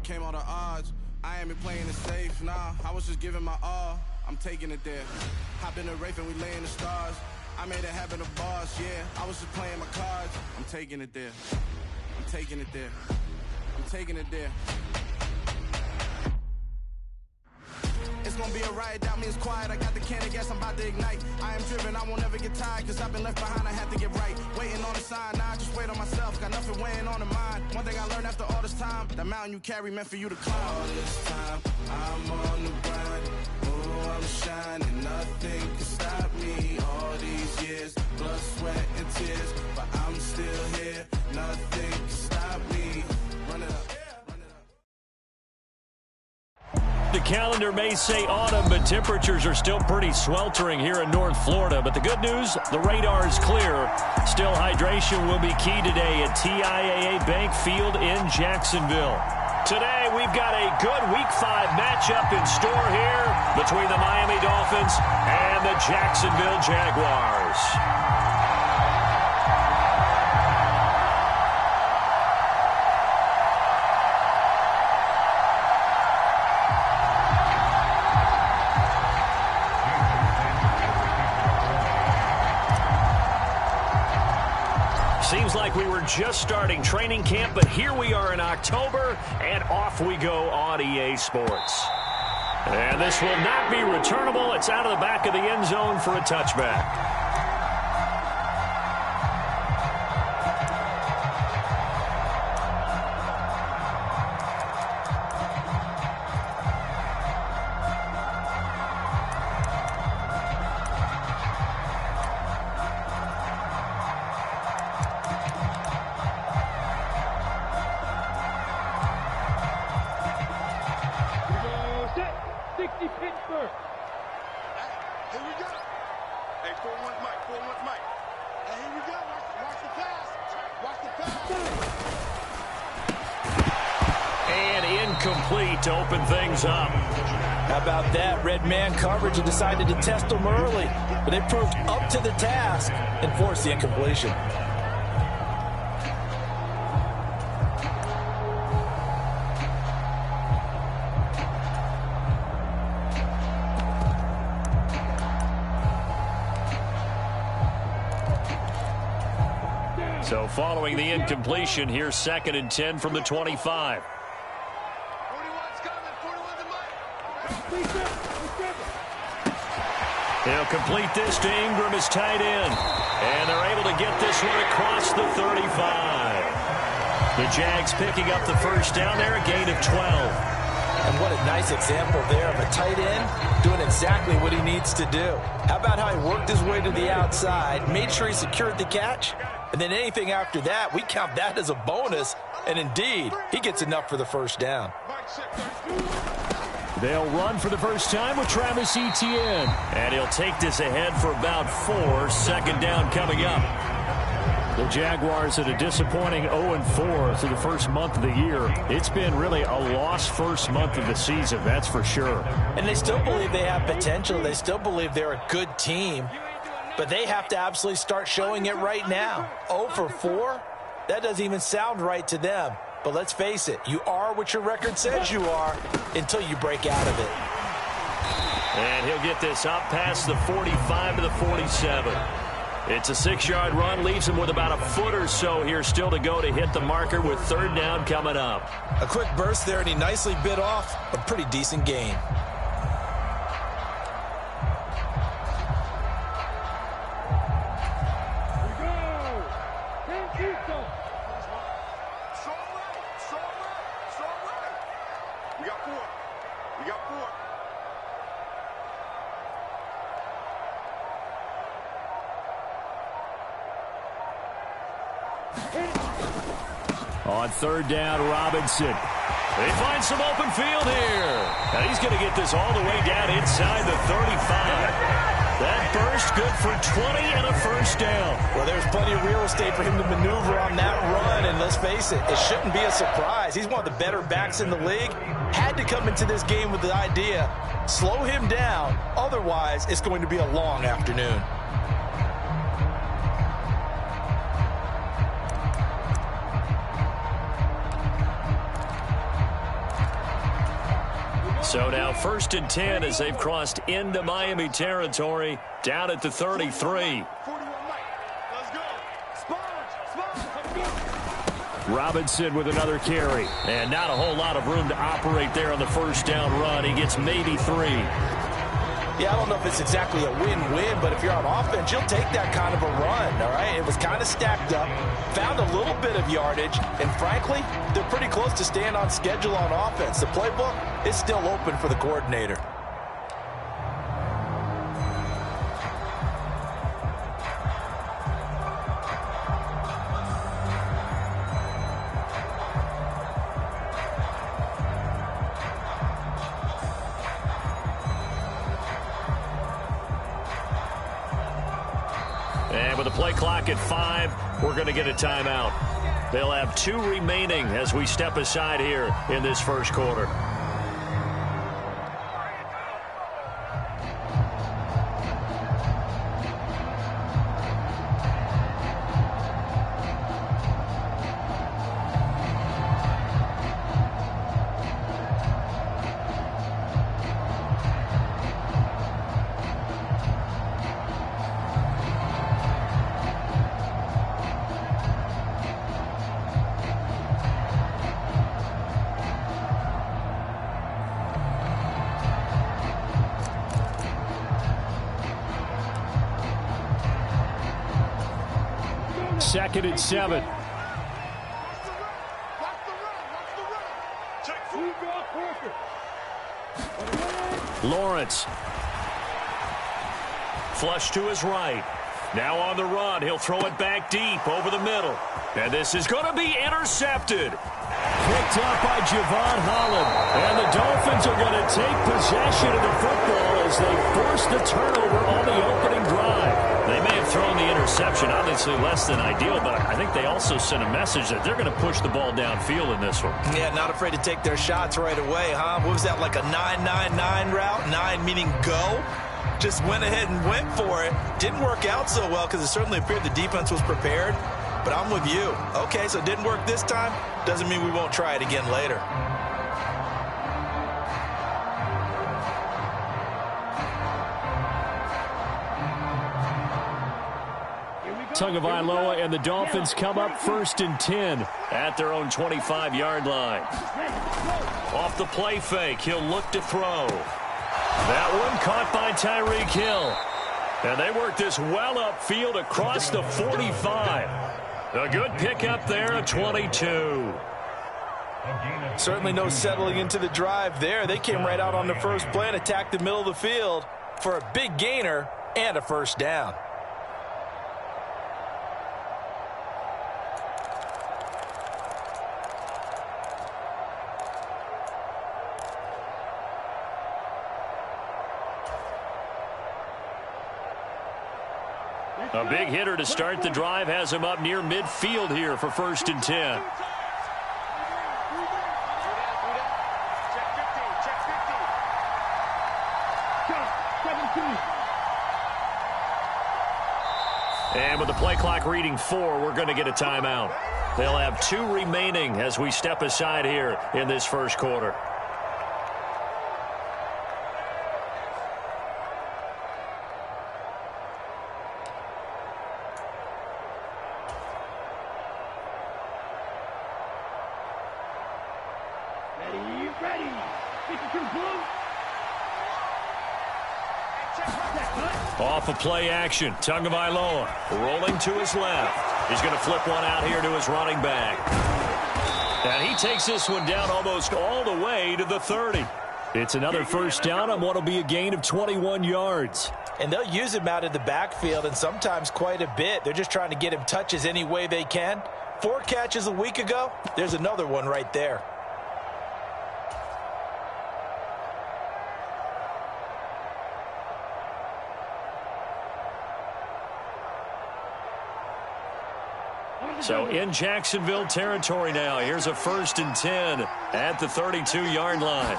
overcame all the odds. I ain't been playing it safe, nah. I was just giving my all. I'm taking it there. Hop in the Wraith and we lay in the stars. I made it happen to boss, yeah. I was just playing my cards. I'm taking it there. I'm taking it there. I'm taking it there. It's gonna be a riot, doubt me it's quiet. I got the can of gas, I'm about to ignite. I am driven, I won't ever get tired, cause I've been left behind, I have to get right. Waiting on the sign, now I just wait on myself. Got nothing weighing on the mind. One thing I learned after all this time, that mountain you carry meant for you to climb. All this time, I'm on the grind. Oh, I'm shining, nothing can stop me. All these years, blood, sweat, and tears, but I'm still here. Nothing can stop me. Run it up. The calendar may say autumn, but temperatures are still pretty sweltering here in North Florida. But the good news, the radar is clear. Still, hydration will be key today at TIAA Bank Field in Jacksonville. Today, we've got a good Week 5 matchup in store here between the Miami Dolphins and the Jacksonville Jaguars. Seems like we were just starting training camp, but here we are in October, and off we go on EA Sports. And this will not be returnable. It's out of the back of the end zone for a touchback. Complete to open things up. How about that? Red man coverage and decided to test them early, but they proved up to the task and forced the incompletion. So following the incompletion, here's 2nd and 10 from the 25. He'll complete this to Ingram, his tight end. And they're able to get this one across the 35. The Jags picking up the first down there, a gain of 12. And what a nice example there of a tight end doing exactly what he needs to do. How about how he worked his way to the outside, made sure he secured the catch, and then anything after that, we count that as a bonus. And indeed, he gets enough for the first down. They'll run for the first time with Travis Etienne. And he'll take this ahead for about 4. 2nd down coming up. The Jaguars at a disappointing 0-4 through the first month of the year. It's been really a lost first month of the season, that's for sure. And they still believe they have potential. They still believe they're a good team. But they have to absolutely start showing it right now. 0-4? That doesn't even sound right to them. But let's face it, you are what your record says you are until you break out of it. And he'll get this up past the 45 to the 47. It's a 6-yard run, leaves him with about a foot or so here still to go to hit the marker with 3rd down coming up. A quick burst there, and he nicely bit off a pretty decent gain. On 3rd down, Robinson. They find some open field here. And he's going to get this all the way down inside the 35. That burst good for 20 and a first down. Well, there's plenty of real estate for him to maneuver on that run. And let's face it, it shouldn't be a surprise. He's one of the better backs in the league. Had to come into this game with the idea, slow him down. Otherwise, it's going to be a long afternoon. So now 1st and 10 as they've crossed into Miami territory, down at the 33. Robinson with another carry. And not a whole lot of room to operate there on the first down run. He gets maybe 3. Yeah, I don't know if it's exactly a win-win, but if you're on offense, you'll take that kind of a run, all right? It was kind of stacked up, found a little bit of yardage, and frankly, they're pretty close to staying on schedule on offense. The playbook is still open for the coordinator. And with the play clock at 5, we're going to get a timeout. They'll have 2 remaining as we step aside here in this first quarter. Second and 7. Lawrence. Flush to his right. Now on the run. He'll throw it back deep over the middle. And this is going to be intercepted. Picked up by Javon Holland. And the Dolphins are going to take possession of the football as they force the turnover on the opening drive. They may have thrown the interception, obviously less than ideal, but I think they also sent a message that they're going to push the ball downfield in this one. Yeah, not afraid to take their shots right away, huh? What was that, like a 9-9-9 route? 9 meaning go? Just went ahead and went for it. Didn't work out so well because it certainly appeared the defense was prepared. But I'm with you. Okay, so it didn't work this time. Doesn't mean we won't try it again later. Tagovailoa and the Dolphins come up 1st and 10 at their own 25-yard line. Off the play fake, he'll look to throw. That one caught by Tyreek Hill. And they work this well upfield across the 45. A good pickup there at 22. Certainly no settling into the drive there. They came right out on the first play and attacked the middle of the field for a big gainer and a first down. A big hitter to start the drive has him up near midfield here for 1st and 10. And with the play clock reading 4, we're going to get a timeout. They'll have 2 remaining as we step aside here in this first quarter. Off of play action, Tagovailoa rolling to his left. He's going to flip one out here to his running back. And he takes this one down almost all the way to the 30. It's another first down on what will be a gain of 21 yards. And they'll use him out in the backfield and sometimes quite a bit. They're just trying to get him touches any way they can. 4 catches a week ago. There's another one right there. So in Jacksonville territory now. Here's a 1st and 10 at the 32-yard line.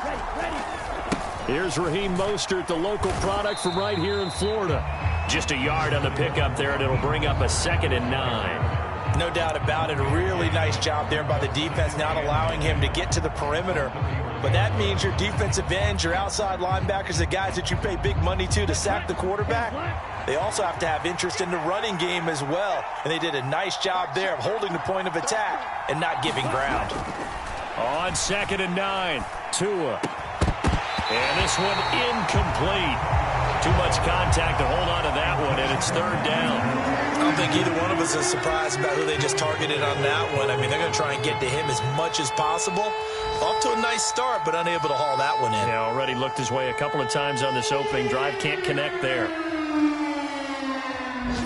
Here's Raheem Mostert, the local product from right here in Florida. Just a yard on the pickup there, and it'll bring up a 2nd and 9. No doubt about it. A really nice job there by the defense, not allowing him to get to the perimeter. but that means your defensive ends, your outside linebackers, the guys that you pay big money to sack the quarterback, they also have to have interest in the running game as well. And they did a nice job there of holding the point of attack and not giving ground. On 2nd and 9, Tua. And this one incomplete. Too much contact to hold on to that one, and it's 3rd down. I don't think either one of us is surprised about who they just targeted on that one. I mean, they're going to try and get to him as much as possible. Off to a nice start, but unable to haul that one in. Yeah, already looked his way a couple of times on this opening drive. Can't connect there.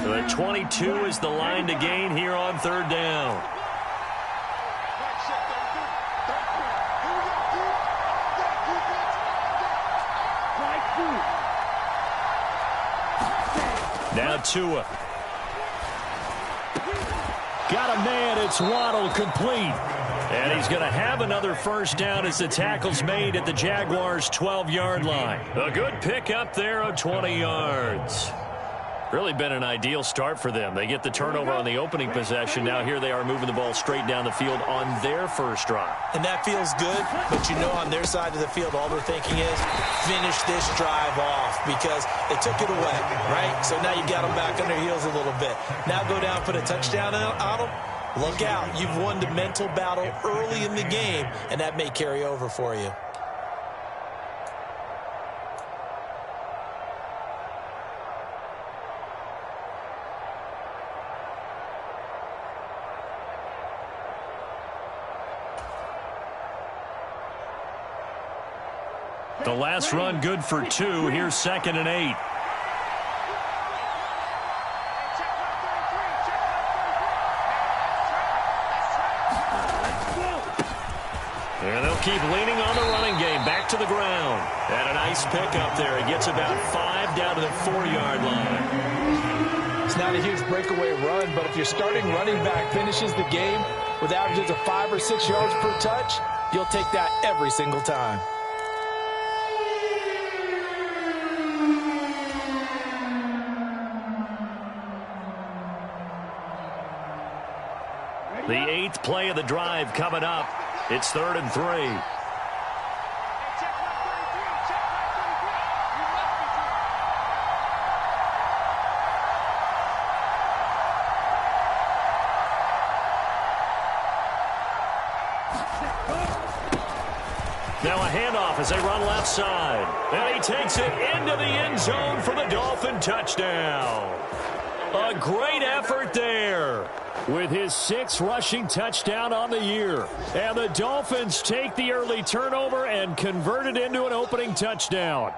So at 22 is the line to gain here on 3rd down. Now Tua. Got a man. It's Waddle, complete. And he's going to have another 1st down as the tackle's made at the Jaguars' 12-yard line. A good pick up there of 20 yards. Really been an ideal start for them. They get the turnover on the opening possession. Now here they are moving the ball straight down the field on their 1st drive. And that feels good, but you know on their side of the field all they're thinking is finish this drive off because they took it away, right? So now you got them back on their heels a little bit. Now go down, put a touchdown on them. Look out. You've won the mental battle early in the game, and that may carry over for you. The last run good for 2. Here's 2nd and 8. And they'll keep leaning on the running game. Back to the ground. And a nice pick up there. He gets about 5 down to the 4-yard line. It's not a huge breakaway run, but if your starting running back finishes the game with averages of 5 or 6 yards per touch, you'll take that every single time. The 8th play of the drive coming up. It's 3rd and 3. Now a handoff as they run left side. And he takes it into the end zone for the Dolphin touchdown. A great effort there with his 6th rushing touchdown on the year. And the Dolphins take the early turnover and convert it into an opening touchdown.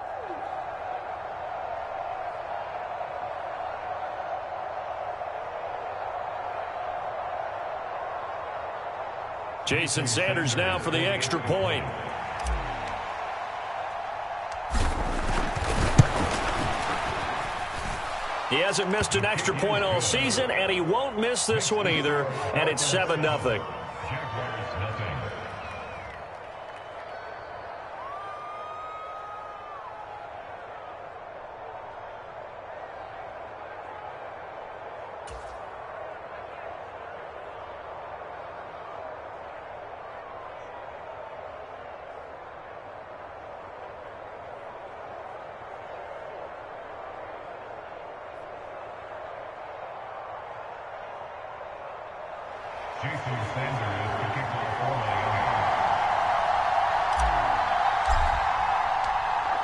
Jason Sanders now for the extra point. He hasn't missed an extra point all season, and he won't miss this one either, and it's 7-0.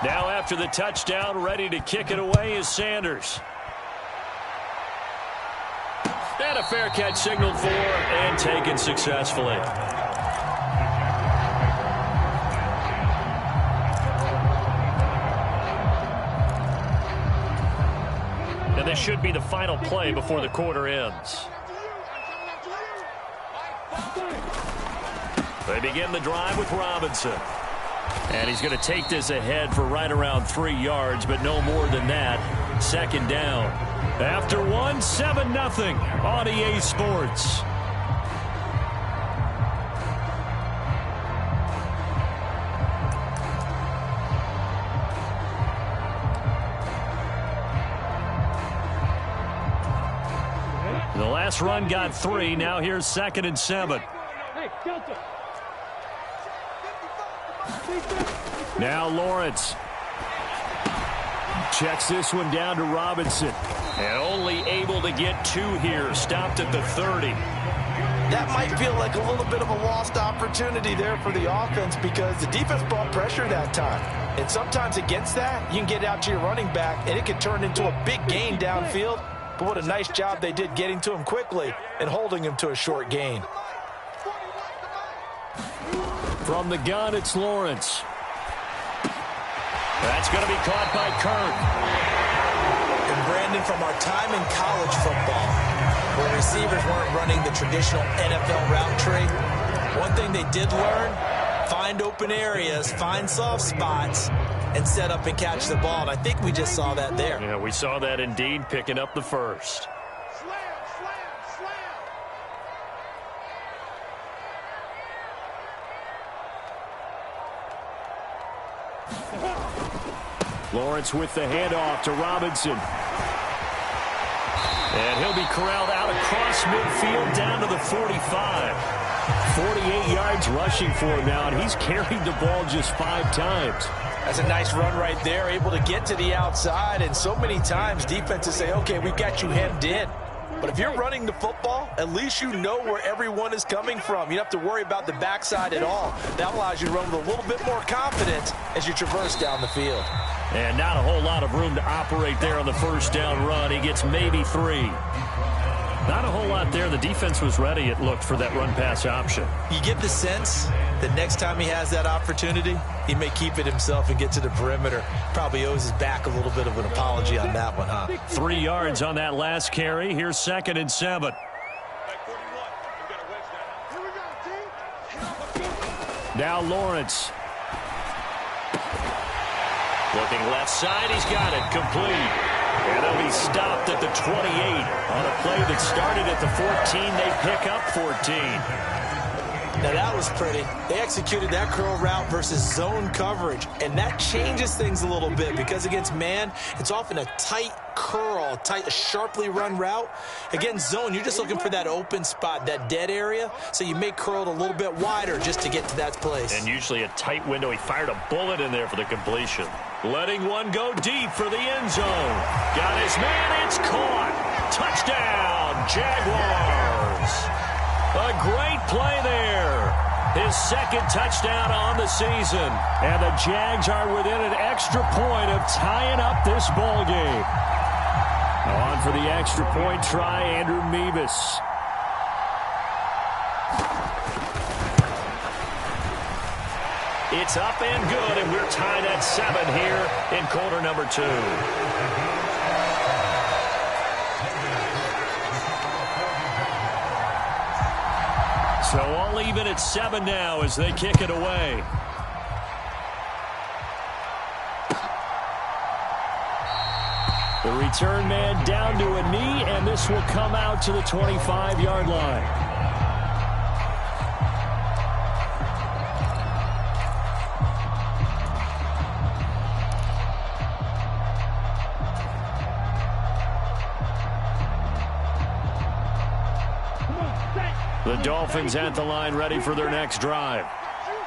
Now after the touchdown, ready to kick it away is Sanders. And a fair catch signaled for and taken successfully. And this should be the final play before the quarter ends. They begin the drive with Robinson. And he's going to take this ahead for right around 3 yards, but no more than that. 2nd down. After 7-0 on EA Sports. The last run got 3. Now here's 2nd and 7. Hey, Delta. Now Lawrence. Checks this one down to Robinson. And only able to get 2 here. Stopped at the 30. That might feel like a little bit of a lost opportunity there for the offense because the defense brought pressure that time. And sometimes against that, you can get out to your running back, and it can turn into a big gain downfield. But what a nice job they did getting to him quickly and holding him to a short gain. From the gun, it's Lawrence. That's going to be caught by Kirk. And Brandon, from our time in college football, where receivers weren't running the traditional NFL route tree, one thing they did learn, find open areas, find soft spots, and set up and catch the ball. And I think we just saw that there. Yeah, we saw that indeed, picking up the first. Lawrence with the handoff to Robinson. And he'll be corralled out across midfield down to the 45. 48 yards rushing for him now, and he's carried the ball just 5 times. That's a nice run right there, able to get to the outside. And so many times defenses say, okay, we've got you hemmed in. But if you're running the football, at least you know where everyone is coming from. You don't have to worry about the backside at all. That allows you to run with a little bit more confidence as you traverse down the field. And not a whole lot of room to operate there on the first down run. He gets maybe 3. Not a whole lot there. The defense was ready, it looked, for that run-pass option. You get the sense that next time he has that opportunity, he may keep it himself and get to the perimeter. Probably owes his back a little bit of an apology on that one, huh? 3 yards on that last carry. Here's 2nd and 7. Now Lawrence. Looking left side, he's got it, complete. And they'll be stopped at the 28. On a play that started at the 14, they pick up 14. Now that was pretty. They executed that curl route versus zone coverage, and that changes things a little bit because against man, it's often a tight curl, a sharply run route. Against zone, you're just looking for that open spot, that dead area, so you may curl it a little bit wider just to get to that place. And usually a tight window. He fired a bullet in there for the completion. Letting one go deep for the end zone. Got his man, it's caught. Touchdown, Jaguars. A great play there. His 2nd touchdown on the season. And the Jags are within an extra point of tying up this ball game. On for the extra point try, Andrew Mevis. It's up and good, and we're tied at 7 here in quarter number 2. So all even at 7 now as they kick it away. The return man down to a knee, and this will come out to the 25-yard line. The Dolphins at the line, ready for their next drive.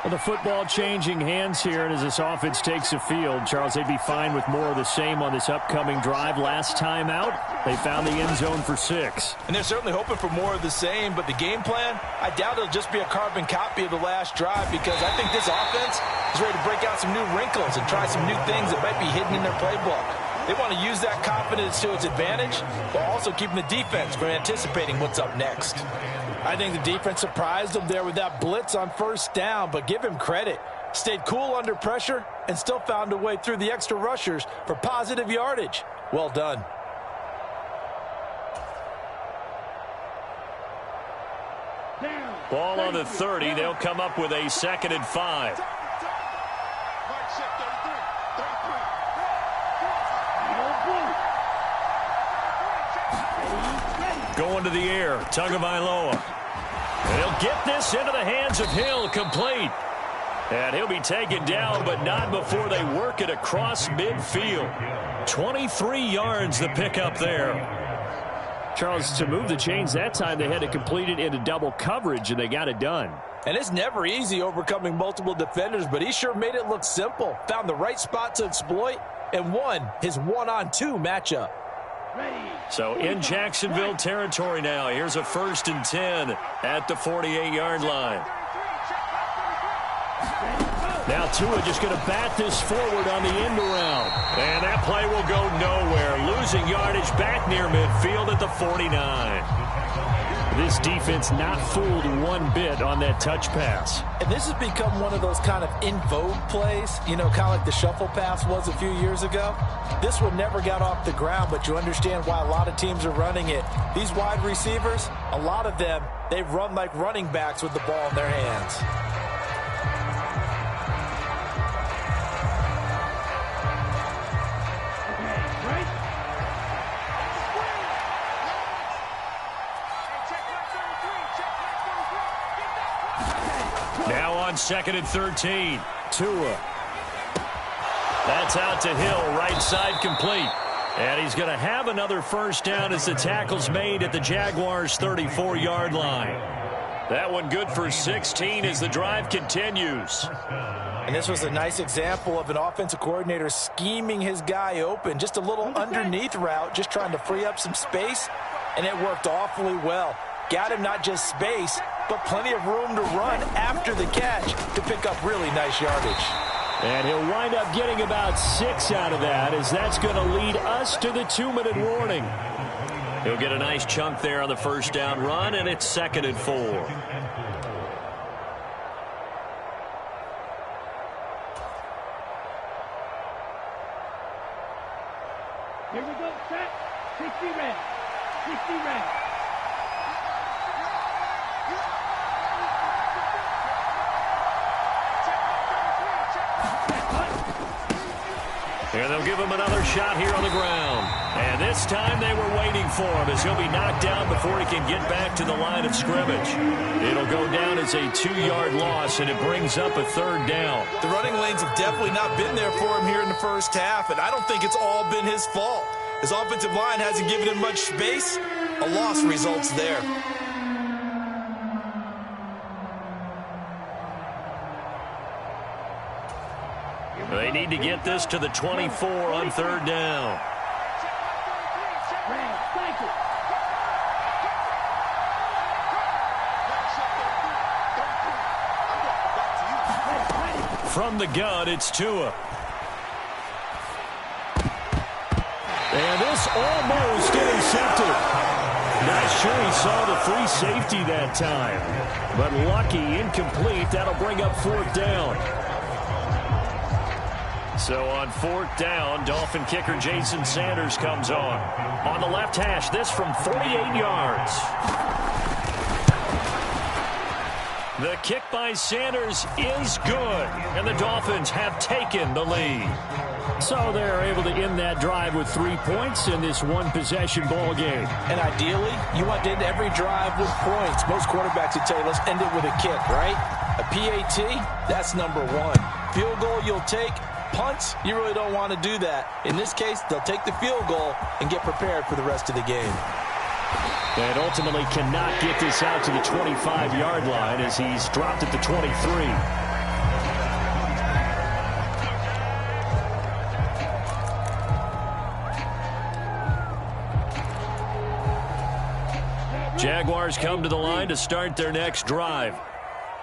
Well, the football changing hands here, and as this offense takes the field, Charles, they'd be fine with more of the same on this upcoming drive. Last time out, they found the end zone for 6. And they're certainly hoping for more of the same, but the game plan, I doubt it'll just be a carbon copy of the last drive because I think this offense is ready to break out some new wrinkles and try some new things that might be hidden in their playbook. They want to use that confidence to its advantage while also keeping the defense from anticipating what's up next. I think the defense surprised him there with that blitz on first down, but give him credit. Stayed cool under pressure and still found a way through the extra rushers for positive yardage. Well done. Ball on the 30. They'll come up with a 2nd and 5. Going to the air, Tagovailoa. He'll get this into the hands of Hill, complete. And he'll be taken down, but not before they work it across midfield. 23 yards the pickup there. Charles, to move the chains that time, they had to complete it into double coverage, and they got it done. And it's never easy overcoming multiple defenders, but he sure made it look simple. Found the right spot to exploit and won his one-on-two matchup. So in Jacksonville territory now, here's a 1st and 10 at the 48-yard line. Now Tua just going to bat this forward on the end around. And that play will go nowhere. Losing yardage back near midfield at the 49. This defense not fooled one bit on that touch pass. And this has become one of those kind of in vogue plays, you know, kind of like the shuffle pass was a few years ago. This one never got off the ground, but you understand why a lot of teams are running it. These wide receivers, a lot of them, they run like running backs with the ball in their hands. Now on 2nd and 13. Tua. That's out to Hill, right side complete. And he's going to have another 1st down as the tackle's made at the Jaguars' 34-yard line. That one good for 16 as the drive continues. And this was a nice example of an offensive coordinator scheming his guy open. Just a little underneath route, just trying to free up some space, and it worked awfully well. Got him not just space, but plenty of room to run after the catch to pick up really nice yardage. And he'll wind up getting about 6 out of that, as that's going to lead us to the 2-minute warning. He'll get a nice chunk there on the 1st down run, and it's 2nd and 4. Here we go, set, 60 red, 60 red. And they'll give him another shot here on the ground. And this time they were waiting for him, as he'll be knocked down before he can get back to the line of scrimmage. It'll go down as a 2-yard loss, and it brings up a 3rd down. The running lanes have definitely not been there for him here in the 1st half, and I don't think it's all been his fault. His offensive line hasn't given him much space. A loss results there. They need to get this to the 24 on 3rd down. From the gun, it's Tua. And this almost intercepted. Not sure he saw the free safety that time. But lucky, incomplete. That'll bring up 4th down. So on 4th down, Dolphin kicker Jason Sanders comes on. On the left hash, this from 48 yards. The kick by Sanders is good, and the Dolphins have taken the lead. So they're able to end that drive with 3 points in this one-possession ball game. And ideally, you want to end every drive with points. Most quarterbacks would tell you, let's end it with a kick, right? A PAT, that's number 1. Field goal you'll take. Punts, you really don't want to do that. In this case, they'll take the field goal and get prepared for the rest of the game. And ultimately cannot get this out to the 25-yard line as he's dropped at the 23. Jaguars come to the line to start their next drive.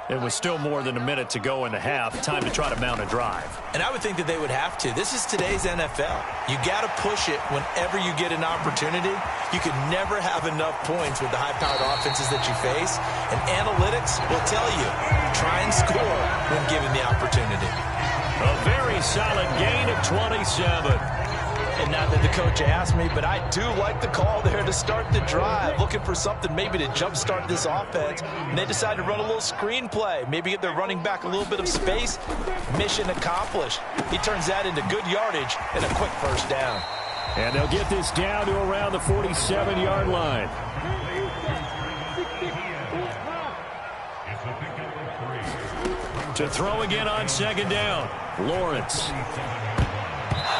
It was still more than a minute to go in the half. Time to try to mount a drive. And I would think that they would have to. This is today's NFL. You got to push it whenever you get an opportunity. You can never have enough points with the high-powered offenses that you face. And analytics will tell you, try and score when given the opportunity. A very solid gain of 27. And not that the coach asked me, but I do like the call there to start the drive. Looking for something maybe to jumpstart this offense. And they decided to run a little screen play. Maybe get their running back a little bit of space. Mission accomplished. He turns that into good yardage and a quick 1st down. And they'll get this down to around the 47-yard line. To throw again on 2nd down. Lawrence.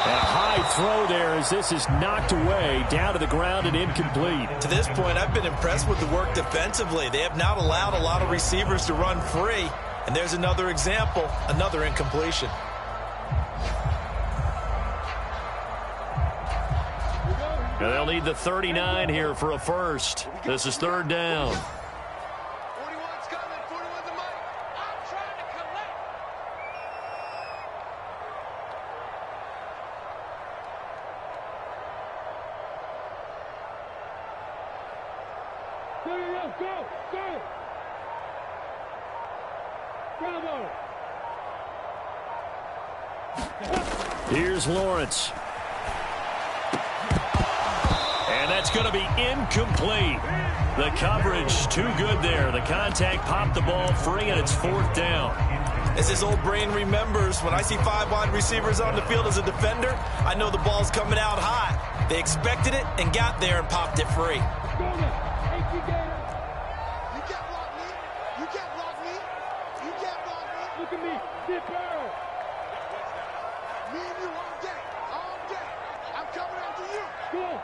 And a high throw there as this is knocked away, down to the ground and incomplete. To this point, I've been impressed with the work defensively. They have not allowed a lot of receivers to run free. And there's another example, another incompletion. And they'll need the 39 here for a first. This is third down. 41's coming. 41's the mic. I'm trying to collect. Go! Bravo! Here's Lawrence. And that's going to be incomplete. The coverage too good there. The contact popped the ball free, and it's fourth down. As his old brain remembers, when I see 5 wide receivers on the field as a defender, I know the ball's coming out hot. They expected it and got there and popped it free. Look at me, Dipper! Me and you all day. I'm coming after you. Go!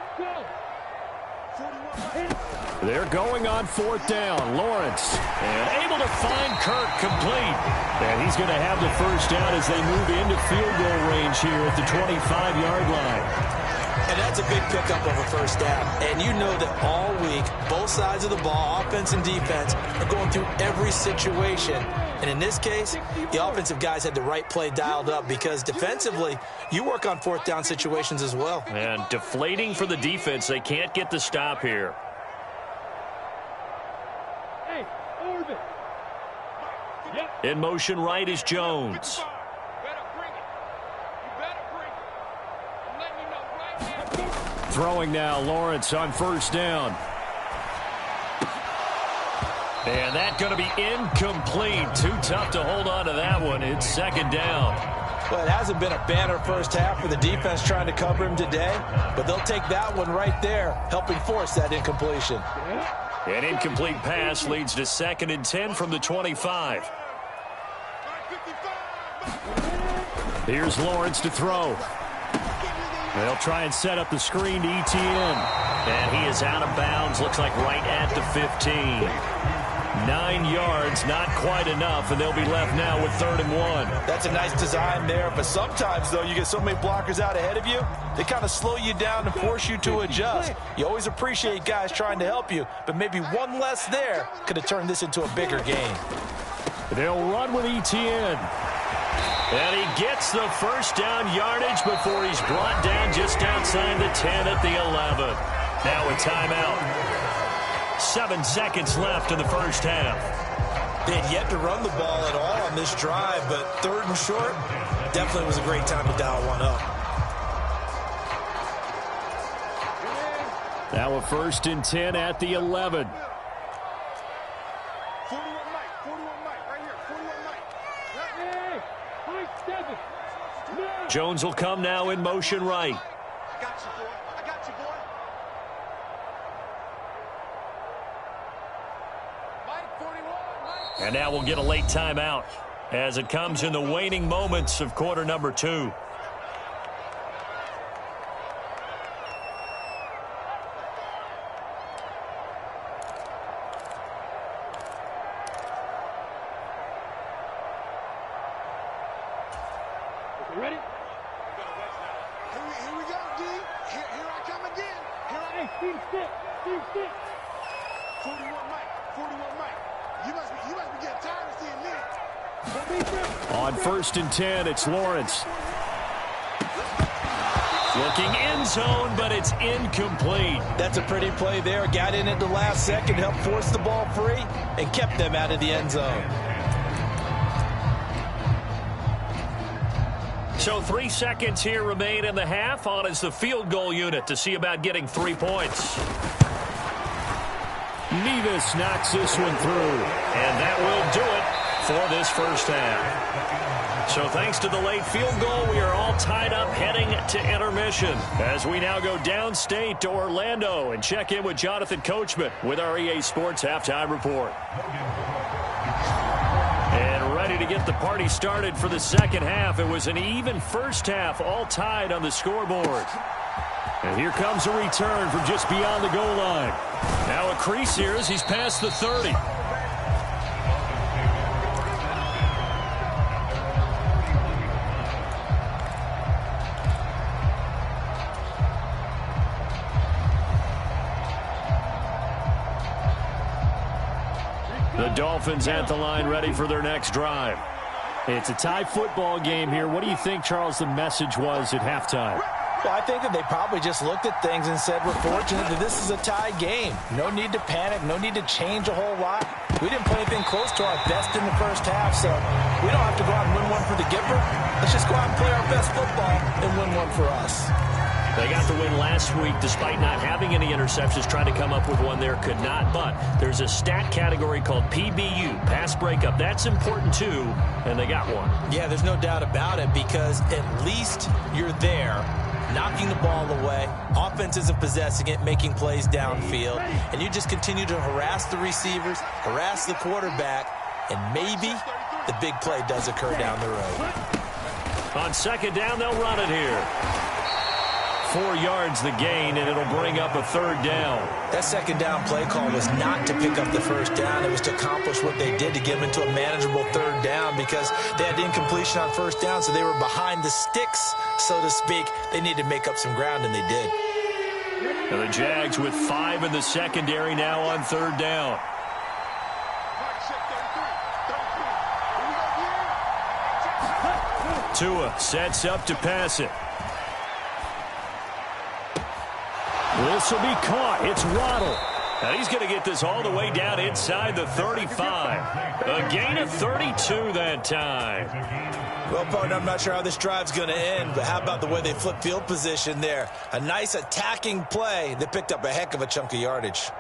41. They're going on fourth down. Lawrence, and able to find Kirk complete. And he's going to have the first down as they move into field goal range here at the 25-yard line. And that's a big pickup of a first down. And you know that all week, both sides of the ball, offense and defense, are going through every situation. And in this case, the offensive guys had the right play dialed up because defensively, you work on fourth down situations as well. And deflating for the defense. They can't get the stop here. Hey, Orvin! Yep. In motion right is Jones. Throwing now, Lawrence on first down. And that's going to be incomplete. Too tough to hold on to that one. It's second down. Well, it hasn't been a banner first half for the defense trying to cover him today, but they'll take that one right there, helping force that incompletion. An incomplete pass leads to 2nd and 10 from the 25. Here's Lawrence to throw. They'll try and set up the screen to Etienne. And he is out of bounds, looks like right at the 15. 9 yards, not quite enough, and they'll be left now with 3rd and 1. That's a nice design there, but sometimes, though, you get so many blockers out ahead of you, they kind of slow you down and force you to adjust. You always appreciate guys trying to help you, but maybe one less there could have turned this into a bigger game. They'll run with Etienne. And he gets the first down yardage before he's brought down just outside the 10 at the 11. Now a timeout. 7 seconds left in the first half. They had yet to run the ball at all on this drive, but 3rd and short definitely was a great time to dial one up. Now a 1st and 10 at the 11. 41 Mike, right here. 41 Mike. Hey! Mike 7! No! Jones will come now in motion right. I got you, boy. Mike 41, Mike. And now we'll get a late timeout as it comes in the waning moments of quarter number 2. Ready? Here we go, D. Here I come again. Hey, Steve stick! 41 Mike. You must be getting tired of seeing this. On 1st and 10, it's Lawrence. Looking end zone, but it's incomplete. That's a pretty play there. Got in at the last second, helped force the ball free, and kept them out of the end zone. So 3 seconds here remain in the half. On is the field goal unit to see about getting 3 points. Nevis knocks this one through. And that will do it for this first half. So thanks to the late field goal, we are all tied up heading to intermission. As we now go downstate to Orlando and check in with Jonathan Coachman with our EA Sports Halftime Report. And ready ready to get the party started for the second half. It was an even first half, all tied on the scoreboard. And here comes a return from just beyond the goal line. Now a crease here as he's past the 30. The Dolphins at the line, ready for their next drive. It's a tie football game here. What do you think, Charles, the message was at halftime? Well, I think that they probably just looked at things and said, we're fortunate that this is a tie game. No need to panic. No need to change a whole lot. We didn't play anything close to our best in the first half, so we don't have to go out and win one for the giver. Let's just go out and play our best football and win one for us. They got the win last week despite not having any interceptions. Tried to come up with one there, could not. But there's a stat category called PBU, pass breakup. That's important too, and they got one. Yeah, there's no doubt about it because at least you're there, knocking the ball away. Offense isn't possessing it, making plays downfield. And you just continue to harass the receivers, harass the quarterback, and maybe the big play does occur down the road. On second down, they'll run it here. 4 yards the gain, and it'll bring up a third down. That second down play call was not to pick up the first down. It was to accomplish what they did, to get them into a manageable third down because they had incompletion on first down, so they were behind the sticks, so to speak. They needed to make up some ground, and they did. And the Jags with 5 in the secondary now on third down. Tua sets up to pass it. This will be caught. It's Waddle. And he's going to get this all the way down inside the 35. A gain of 32 that time. Well, partner, I'm not sure how this drive's going to end, but how about the way they flip field position there? A nice attacking play. They picked up a heck of a chunk of yardage.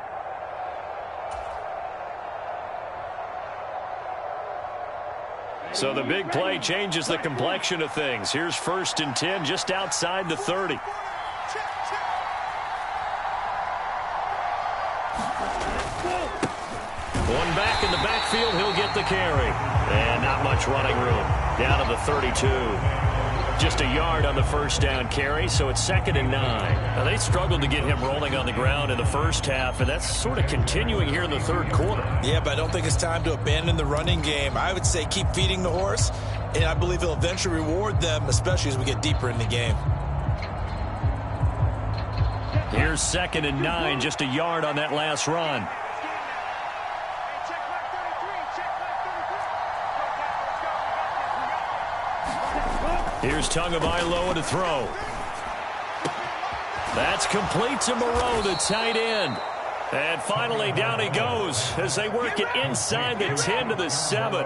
So the big play changes the complexion of things. Here's 1st and 10 just outside the 30. One back in the backfield, he'll get the carry. And not much running room. Down to the 32. Just a yard on the first down carry, so it's 2nd and 9. Now, they struggled to get him rolling on the ground in the first half, and that's sort of continuing here in the third quarter. Yeah, but I don't think it's time to abandon the running game. I would say keep feeding the horse, and I believe he'll eventually reward them, especially as we get deeper in the game. Here's 2nd and 9, just a yard on that last run. Here's Tagovailoa to throw. That's complete to Moreau, the tight end. And finally down he goes as they work it inside the 10 to the 7.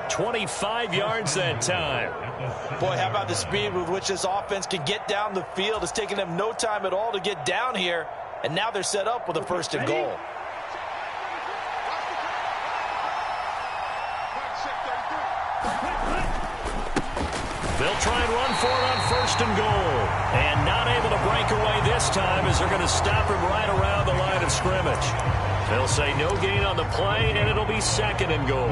25 yards that time. Boy, how about the speed with which this offense can get down the field? It's taken them no time at all to get down here. And now they're set up with a 1st and goal. They'll try and run for it on 1st and goal. And not able to break away this time as they're going to stop him right around the line of scrimmage. They'll say no gain on the play, and it'll be 2nd and goal.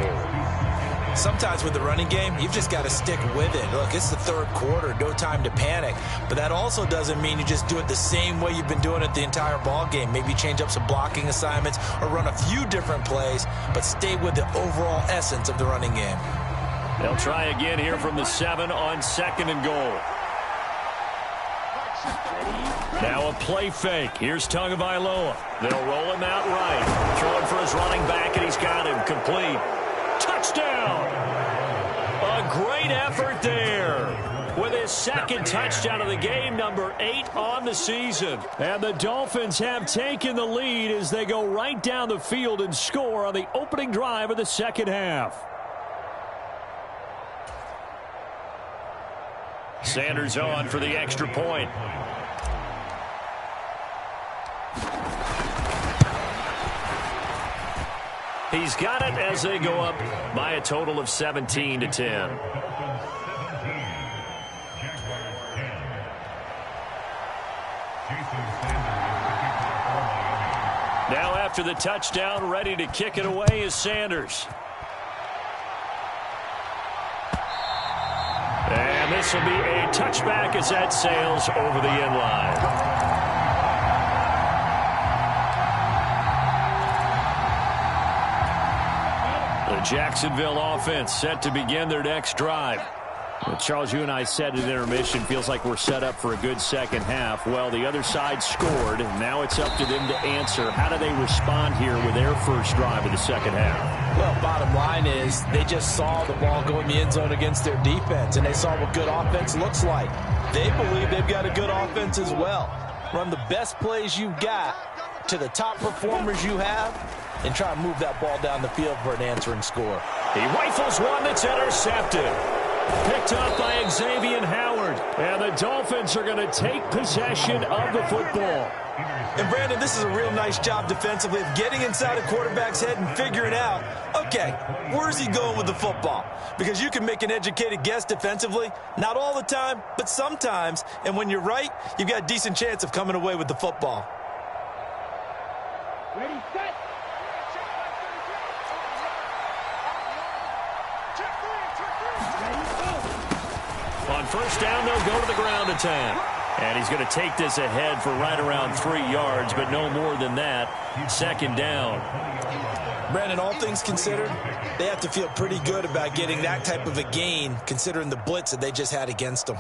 Sometimes with the running game, you've just got to stick with it. Look, it's the third quarter, no time to panic. But that also doesn't mean you just do it the same way you've been doing it the entire ball game. Maybe change up some blocking assignments or run a few different plays, but stay with the overall essence of the running game. They'll try again here from the 7 on 2nd and goal. Now a play fake. Here's Tagovailoa. They'll roll him out right. Throwing for his running back, and he's got him complete. Touchdown! A great effort there with his 2nd touchdown of the game, number 8 on the season. And the Dolphins have taken the lead as they go right down the field and score on the opening drive of the second half. Sanders on for the extra point. He's got it as they go up by a total of 17-10. Now after the touchdown, ready to kick it away is Sanders. This will be a touchback as that sails over the end line. The Jacksonville offense set to begin their next drive. Well, Charles, you and I said at intermission, feels like we're set up for a good second half. Well, the other side scored. Now it's up to them to answer. How do they respond here with their first drive of the second half? Well, bottom line is they just saw the ball go in the end zone against their defense, and they saw what good offense looks like. They believe they've got a good offense as well. Run the best plays you've got to the top performers you have, and try and move that ball down the field for an answering score. He rifles one that's intercepted. Picked up by Xavier Howard. And the Dolphins are going to take possession of the football. And, Brandon, this is a real nice job defensively of getting inside a quarterback's head and figuring out, okay, where's he going with the football? Because you can make an educated guess defensively, not all the time, but sometimes. And when you're right, you've got a decent chance of coming away with the football. Ready, set. On first down, they'll go to the ground attack. And he's going to take this ahead for right around 3 yards, but no more than that. Second down. Brandon, all things considered, they have to feel pretty good about getting that type of a gain, considering the blitz that they just had against them.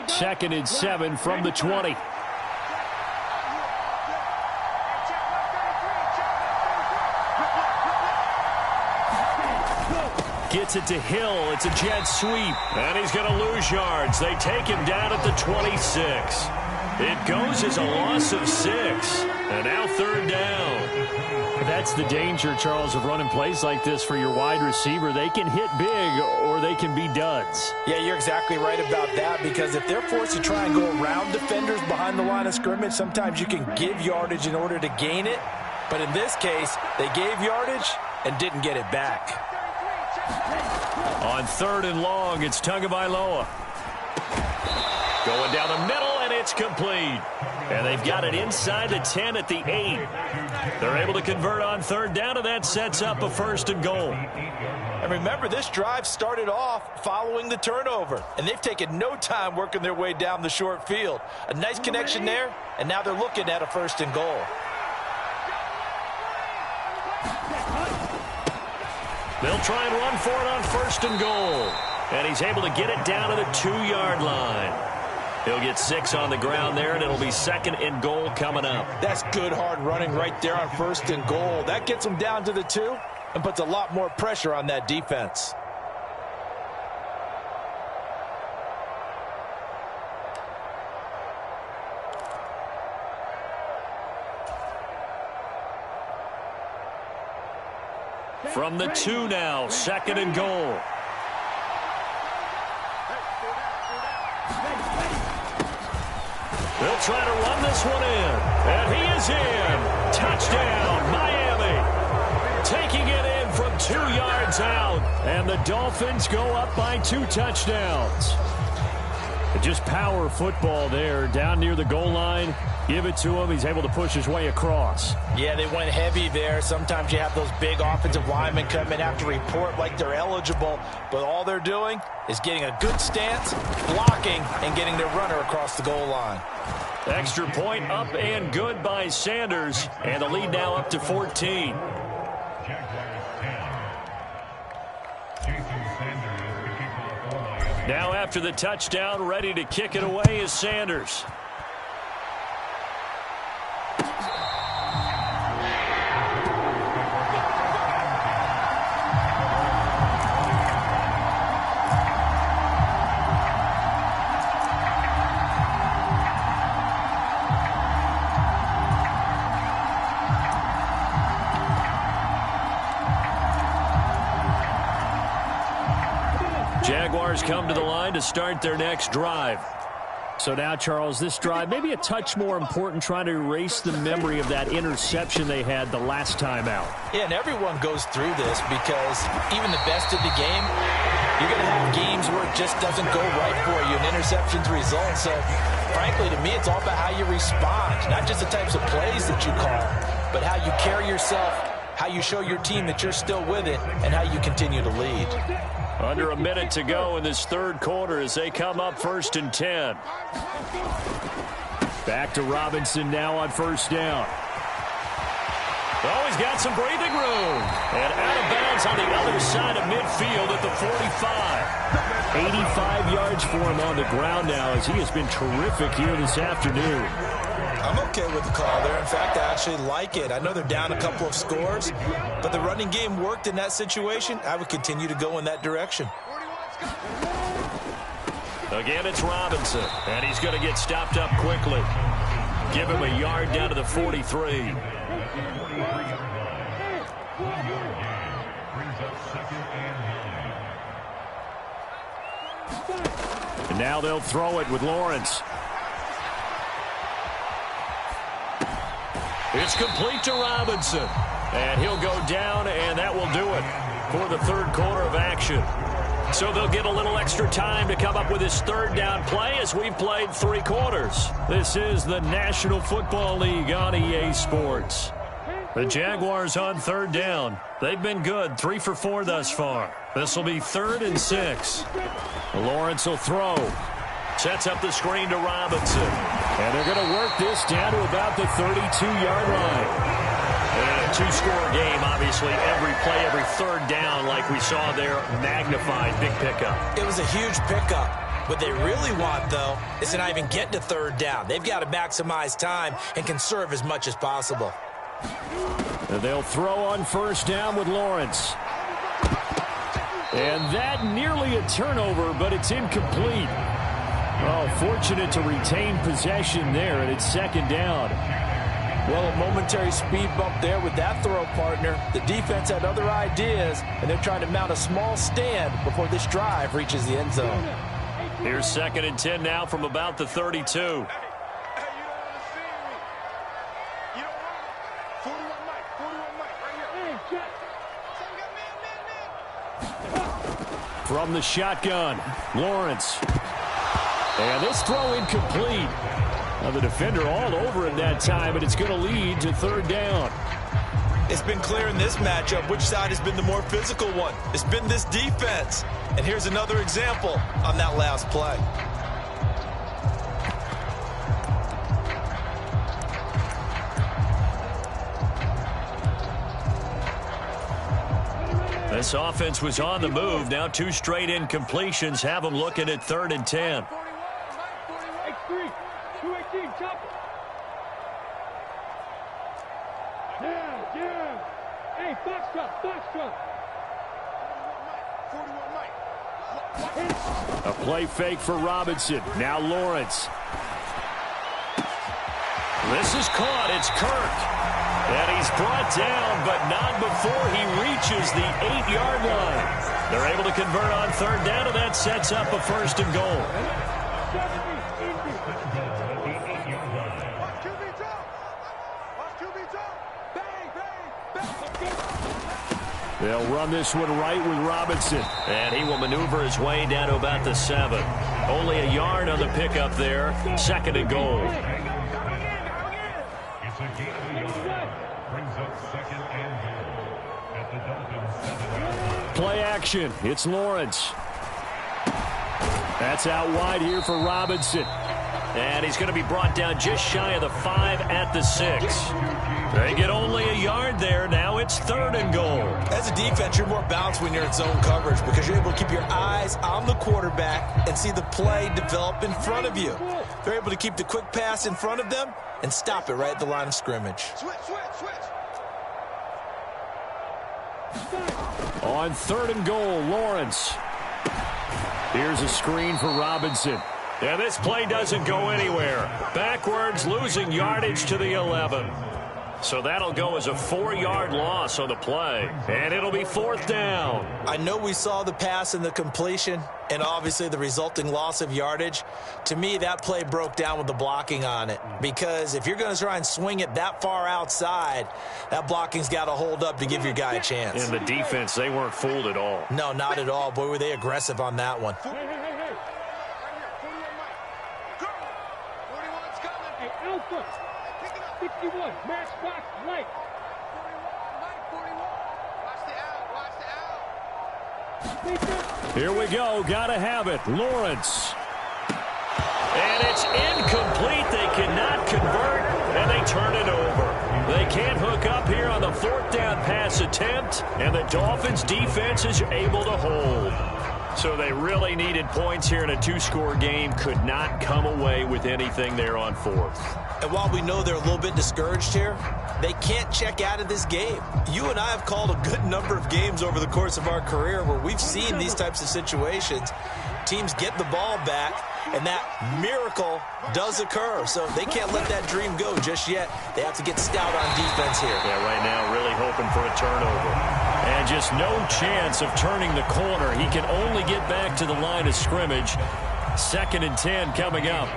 Second and 7 from the 20. Gets it to Hill. It's a jet sweep. And he's going to lose yards. They take him down at the 26. It goes as a loss of 6. And now third down. That's the danger, Charles, of running plays like this for your wide receiver. They can hit big or they can be duds. Yeah, you're exactly right about that, because if they're forced to try and go around defenders behind the line of scrimmage, sometimes you can give yardage in order to gain it. But in this case, they gave yardage and didn't get it back. On third and long, it's Tagovailoa. Going down the middle, and it's complete. And they've got it inside the 10 at the 8. They're able to convert on third down, and that sets up a first and goal. And remember, this drive started off following the turnover, and they've taken no time working their way down the short field. A nice connection there, and now they're looking at a first and goal. They'll try and run for it on first and goal. And he's able to get it down to the 2-yard line. He'll get 6 on the ground there, and it'll be second and goal coming up. That's good hard running right there on first and goal. That gets them down to the 2 and puts a lot more pressure on that defense. From the 2 now, second and goal. They'll try to run this one in. And he is in. Touchdown, Miami. Taking it in from 2 yards out. And the Dolphins go up by 2 touchdowns. Just power football there down near the goal line. Give it to him. He's able to push his way across. Yeah, they went heavy there. Sometimes you have those big offensive linemen come in, have to report like they're eligible. But all they're doing is getting a good stance, blocking, and getting their runner across the goal line. Extra point up and good by Sanders. And the lead now up to 14. Now after the touchdown, ready to kick it away is Sanders. Jaguars come to the line to start their next drive. So now, Charles, this drive maybe a touch more important, trying to erase the memory of that interception they had the last time out. Yeah, and everyone goes through this because even the best of the game, you're going to have games where it just doesn't go right for you, and interceptions result. So, frankly, to me, it's all about how you respond, not just the types of plays that you call, but how you carry yourself how you show your team that you're still with it, and how you continue to lead. Under a minute to go in this third quarter as they come up 1st and 10. Back to Robinson now on first down. Oh, he's got some breathing room. And out of bounds on the other side of midfield at the 45. 85 yards for him on the ground now as he has been terrific here this afternoon. I'm okay with the call there. In fact, I actually like it. I know they're down a couple of scores, but the running game worked in that situation. I would continue to go in that direction. Again, it's Robinson, and he's going to get stopped up quickly. Give him a yard down to the 43. And now they'll throw it with Lawrence. It's complete to Robinson. And he'll go down, and that will do it for the third quarter of action. So they'll get a little extra time to come up with his third down play as we've played 3 quarters. This is the National Football League on EA Sports. The Jaguars on third down. They've been good, 3 for 4 thus far. This will be 3rd and 6. Lawrence will throw. Sets up the screen to Robinson. And they're going to work this down to about the 32-yard line. And a 2-score game, obviously, every play, every third down, like we saw there, magnified, big pickup. It was a huge pickup. What they really want, though, is to not even get to third down. They've got to maximize time and conserve as much as possible. And they'll throw on first down with Lawrence. And that nearly a turnover, but it's incomplete. Oh, fortunate to retain possession there, and it's 2nd down. Well, a momentary speed bump there with that throw, partner. The defense had other ideas, and they're trying to mount a small stand before this drive reaches the end zone. Here's 2nd and 10 now from about the 32. From the shotgun, Lawrence. And this throw incomplete. Now the defender all over it that time, but it's going to lead to 3rd down. It's been clear in this matchup which side has been the more physical one. It's been this defense. And here's another example on that last play. This offense was on the move. Now 2 straight incompletions have them looking at 3rd and 10. A play fake for Robinson. Now Lawrence. This is caught. It's Kirk. And he's brought down, but not before he reaches the 8-yard line. They're able to convert on 3rd down, and that sets up a 1st and goal. They'll run this one right with Robinson. And he will maneuver his way down to about the 7. Only a yard on the pickup there. 2nd and goal. Play action. It's Lawrence. That's out wide here for Robinson. And he's going to be brought down just shy of the 5 at the 6. They get only a yard there. Now it's 3rd and goal. As a defense, you're more balanced when you're in zone coverage because you're able to keep your eyes on the quarterback and see the play develop in front of you. They're able to keep the quick pass in front of them and stop it right at the line of scrimmage. On 3rd and goal, Lawrence. Here's a screen for Robinson. And this play doesn't go anywhere. Backwards, losing yardage to the 11. So that'll go as a 4-yard loss on the play. And it'll be 4th down. I know we saw the pass and the completion and obviously the resulting loss of yardage. To me, that play broke down with the blocking on it. Because if you're going to try and swing it that far outside, that blocking's got to hold up to give your guy a chance. And the defense, they weren't fooled at all. No, not at all. Boy, were they aggressive on that one. Alpha, 61, matchbox light. Here we go. Gotta have it. Lawrence. And it's incomplete. They cannot convert, and they turn it over. They can't hook up here on the fourth down pass attempt, and the Dolphins' defense is able to hold. So they really needed points here in a two-score game. Could not come away with anything there on fourth. And while we know they're a little bit discouraged here, they can't check out of this game. You and I have called a good number of games over the course of our career where we've seen these types of situations. Teams get the ball back, and that miracle does occur. So they can't let that dream go just yet. They have to get stout on defense here. Yeah, right now really hoping for a turnover. And just no chance of turning the corner. He can only get back to the line of scrimmage. 2nd and 10 coming up.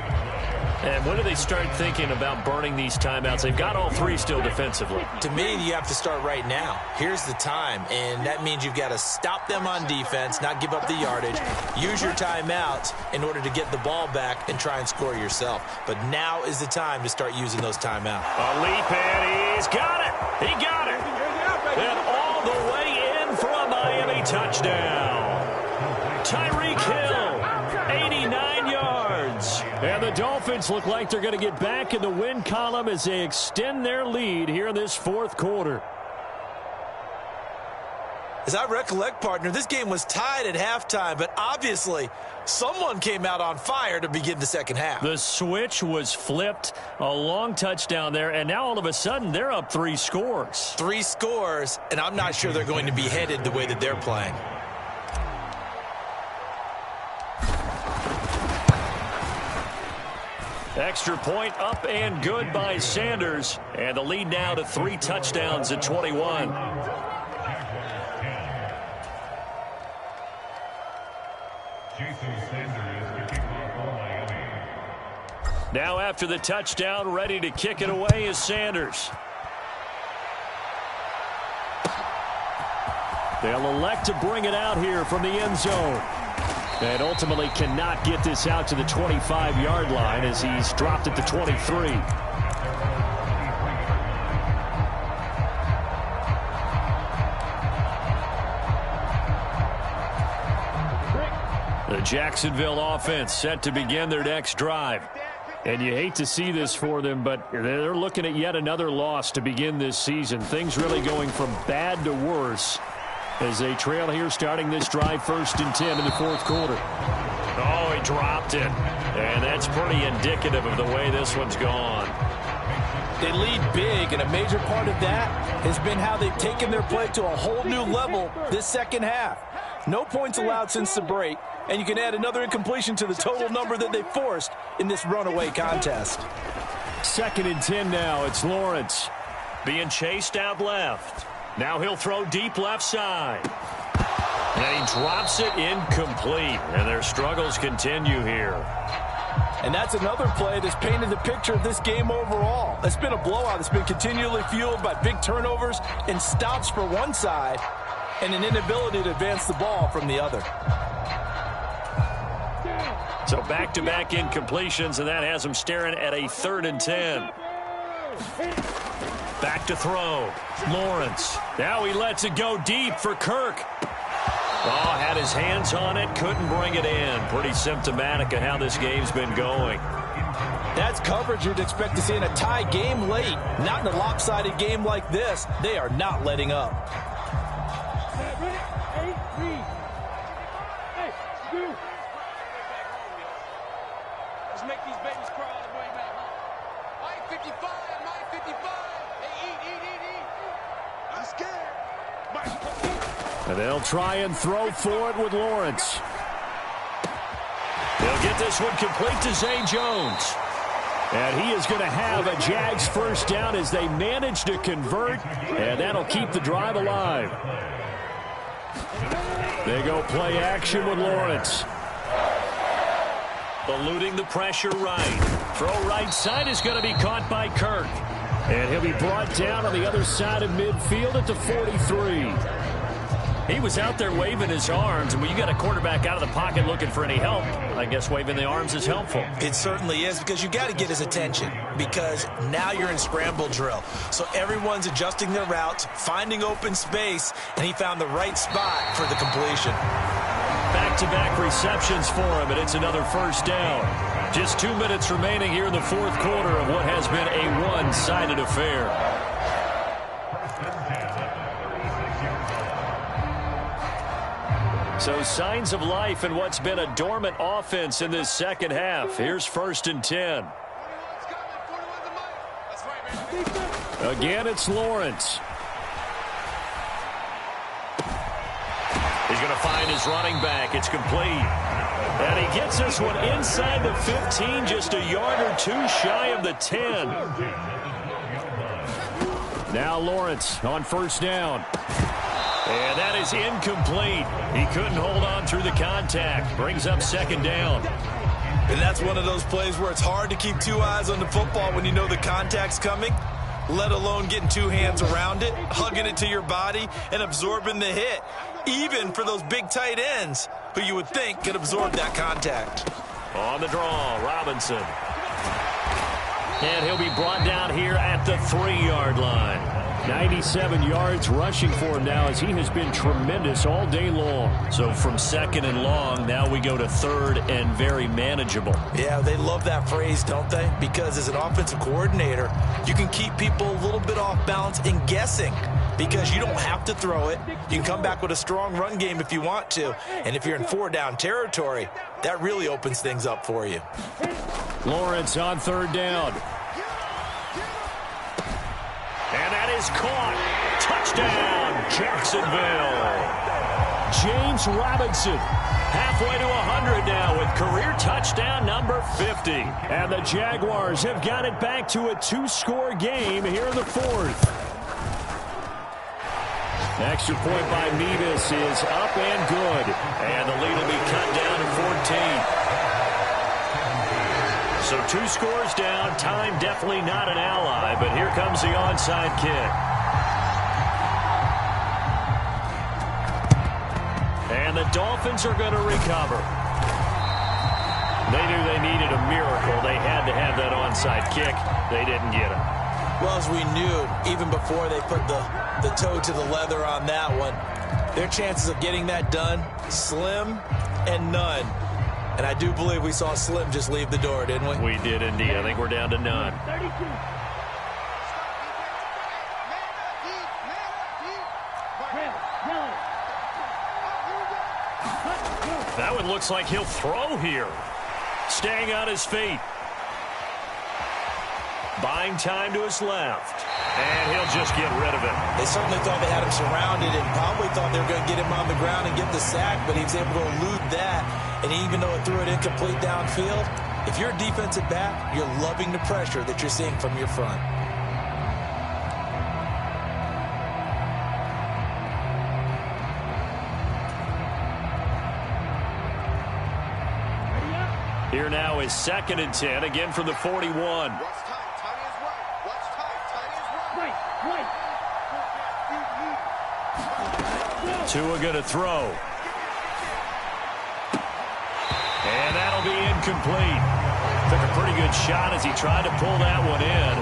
And when do they start thinking about burning these timeouts? They've got all three still defensively. To me, you have to start right now. Here's the time, and that means you've got to stop them on defense, not give up the yardage, use your timeouts in order to get the ball back and try and score yourself. But now is the time to start using those timeouts. A leap, and he's got it. He got it. And all the way in for a Miami touchdown. Tyreek Hill, 89 yards. And the Dolphins look like they're going to get back in the win column as they extend their lead here in this fourth quarter. As I recollect, partner, this game was tied at halftime, but obviously someone came out on fire to begin the second half. The switch was flipped, a long touchdown there, and now all of a sudden they're up 3 scores. 3 scores, and I'm not sure they're going to be headed the way that they're playing. Extra point up and good by Sanders. And the lead now to 3 touchdowns at 21. Now after the touchdown, ready to kick it away is Sanders. They'll elect to bring it out here from the end zone. And ultimately cannot get this out to the 25-yard line as he's dropped at the 23. The Jacksonville offense set to begin their next drive. And you hate to see this for them, but they're looking at yet another loss to begin this season. Things really going from bad to worse as they trail here starting this drive 1st and 10 in the fourth quarter. Oh, he dropped it. And that's pretty indicative of the way this one's gone. They lead big, and a major part of that has been how they've taken their play to a whole new level this second half. No points allowed since the break, and you can add another incompletion to the total number that they forced in this runaway contest. 2nd and 10 now. It's Lawrence being chased out left. Now he'll throw deep left side. And he drops it incomplete. And their struggles continue here. And that's another play that's painted the picture of this game overall. It's been a blowout. It's been continually fueled by big turnovers and stops for one side and an inability to advance the ball from the other. So back-to-back incompletions, and that has them staring at a 3rd and 10. Back to throw. Lawrence. Now he lets it go deep for Kirk. Oh, had his hands on it, couldn't bring it in. Pretty symptomatic of how this game's been going. That's coverage you'd expect to see in a tie game late. Not in a lopsided game like this. They are not letting up. Let's make these babies cry all the way back home. My 55, my 55. Hey, eat. I'm scared. And they'll try and throw for it with Lawrence. They'll get this one complete to Zay Jones. And he is going to have a Jags first down as they manage to convert. And that'll keep the drive alive. They go play action with Lawrence. Eluding the pressure right. Throw right side is going to be caught by Kirk. And he'll be brought down on the other side of midfield at the 43. He was out there waving his arms, and when you got a quarterback out of the pocket looking for any help, I guess waving the arms is helpful. It certainly is, because you got to get his attention, because now you're in scramble drill. So everyone's adjusting their routes, finding open space, and he found the right spot for the completion. Back-to-back receptions for him, and it's another first down. Just 2 minutes remaining here in the fourth quarter of what has been a one-sided affair. So signs of life in what's been a dormant offense in this second half. Here's 1st and 10. Again, it's Lawrence. He's going to find his running back. It's complete. And he gets this one inside the 15, just a yard or two shy of the 10. Now Lawrence on first down. And that is incomplete. He couldn't hold on through the contact. Brings up 2nd down. And that's one of those plays where it's hard to keep 2 eyes on the football when you know the contact's coming, let alone getting 2 hands around it, hugging it to your body, and absorbing the hit, even for those big tight ends who you would think could absorb that contact. On the draw, Robinson. And he'll be brought down here at the 3-yard line. 97 yards rushing for him now, as he has been tremendous all day long. So from 2nd and long, now we go to 3rd and very manageable. Yeah, they love that phrase, don't they? Because as an offensive coordinator, you can keep people a little bit off balance and guessing, because you don't have to throw it. You can come back with a strong run game if you want to. And if you're in 4-down territory, that really opens things up for you. Lawrence on 3rd down. And that is caught. Touchdown, Jacksonville. James Robinson, halfway to 100 now with career touchdown number 50. And the Jaguars have got it back to a 2-score game here in the 4th. Extra point by Mevis is up and good. And the lead will be cut down to 14. So 2 scores down. Time definitely not an ally, but here comes the onside kick. And the Dolphins are going to recover. They knew they needed a miracle. They had to have that onside kick. They didn't get it. Well, as we knew, even before they put the toe to the leather on that one, their chances of getting that done, slim and none. And I do believe we saw Slim just leave the door, didn't we? We did indeed. I think we're down to none. That one looks like he'll throw here. Staying on his feet. Buying time to his left. And he'll just get rid of it. They certainly thought they had him surrounded and probably thought they were going to get him on the ground and get the sack, but he was able to elude that. And even though it threw it incomplete downfield, if you're a defensive back, you're loving the pressure that you're seeing from your front. Here now is 2nd and 10, again from the 41. Tua going to throw. And that'll be incomplete. Took a pretty good shot as he tried to pull that one in.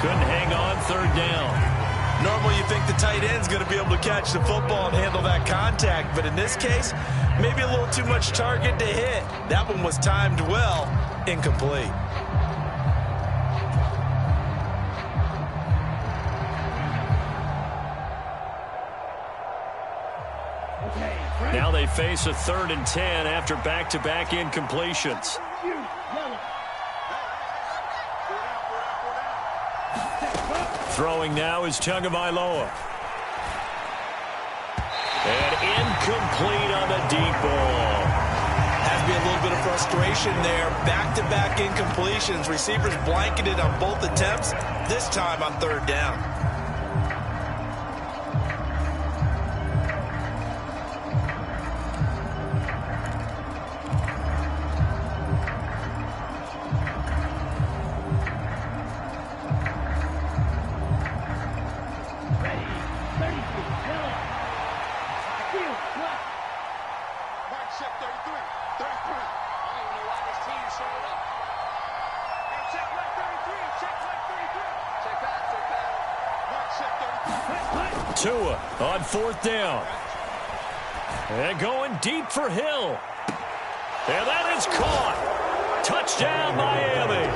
Couldn't hang on 3rd down. Normally you think the tight end's going to be able to catch the football and handle that contact, but in this case, maybe a little too much target to hit. That one was timed well, incomplete. Now they face a 3rd and 10 after back-to-back incompletions. Throwing now is Tagovailoa. And incomplete on the deep ball. Has to be a little bit of frustration there. Back-to-back incompletions. Receivers blanketed on both attempts, this time on 3rd down. Mark check 33. 33. I don't even know why this team showed up. Hey, check left 33. Check left 33. Check back, check back. Mark check 33. Tua on 4th down. And going deep for Hill. And that is caught. Touchdown, Miami.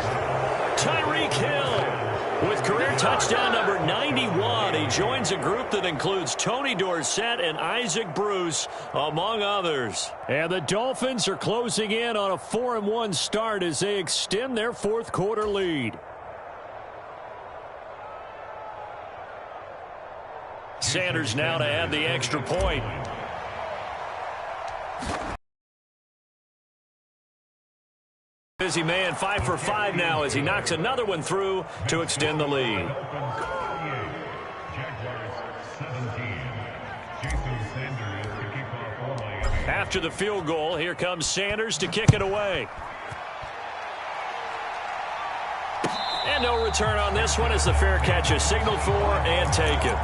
Tyreek Hill with career touchdown number 91. He joins a group that includes Tony Dorsett and Isaac Bruce, among others. And the Dolphins are closing in on a 4-1 start as they extend their 4th quarter lead. Sanders now to add the extra point. Busy man, 5 for 5 now as he knocks another one through to extend the lead. After the field goal, here comes Sanders to kick it away. And no return on this one as the fair catch is signaled for and taken.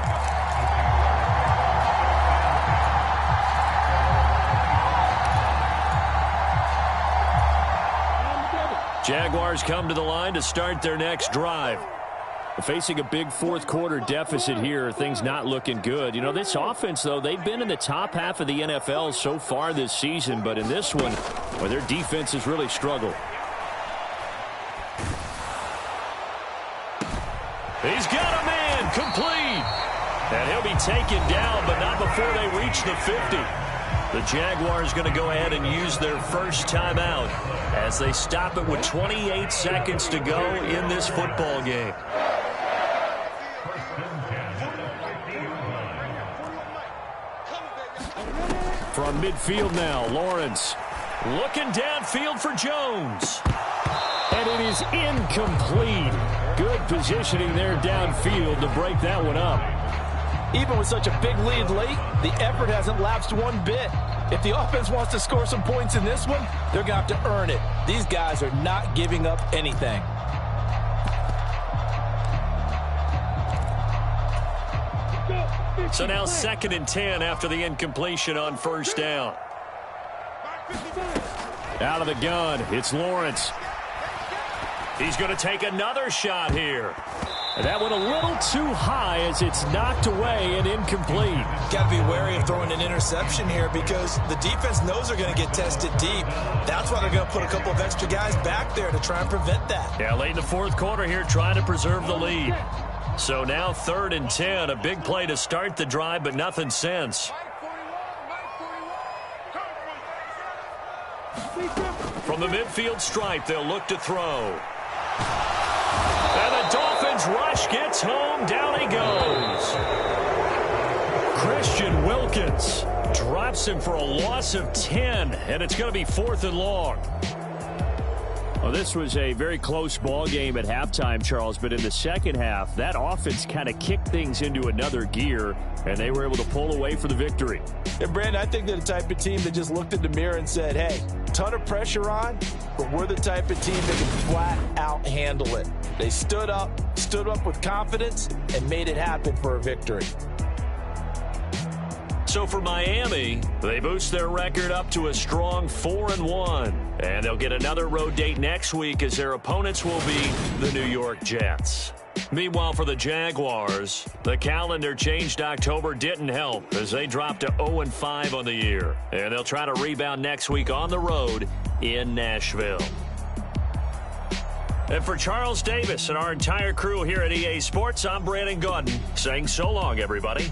Jaguars come to the line to start their next drive. Facing a big 4th quarter deficit here, things not looking good. You know, this offense, though, they've been in the top half of the NFL so far this season, but in this one, well, their defense has really struggled. He's got a man complete. And he'll be taken down, but not before they reach the 50. The Jaguars going to go ahead and use their first timeout as they stop it with 28 seconds to go in this football game. From midfield now, Lawrence looking downfield for Jones. And it is incomplete. Good positioning there downfield to break that one up. Even with such a big lead late, the effort hasn't lapsed one bit. If the offense wants to score some points in this one, they're going to have to earn it. These guys are not giving up anything. So now 2nd and 10 after the incompletion on 1st down. Out of the gun, it's Lawrence. He's going to take another shot here. And that one a little too high as it's knocked away and incomplete. Got to be wary of throwing an interception here because the defense knows they're going to get tested deep. That's why they're going to put a couple of extra guys back there to try and prevent that. Yeah, late in the 4th quarter here trying to preserve the lead. So now 3rd and 10, a big play to start the drive, but nothing since. From the midfield stripe, they'll look to throw. And the Dolphins rush gets home. Down he goes. Christian Wilkins drops him for a loss of 10, and it's going to be 4th and long. Well, this was a very close ball game at halftime, Charles, but in the second half, that offense kind of kicked things into another gear, and they were able to pull away for the victory. And, Brandon, I think they're the type of team that just looked in the mirror and said, hey, ton of pressure on, but we're the type of team that can flat out handle it. They stood up with confidence, and made it happen for a victory. So for Miami, they boost their record up to a strong 4-1. And they'll get another road date next week as their opponents will be the New York Jets. Meanwhile, for the Jaguars, the calendar changed October didn't help as they dropped to 0-5 on the year. And they'll try to rebound next week on the road in Nashville. And for Charles Davis and our entire crew here at EA Sports, I'm Brandon Gaudin saying so long, everybody.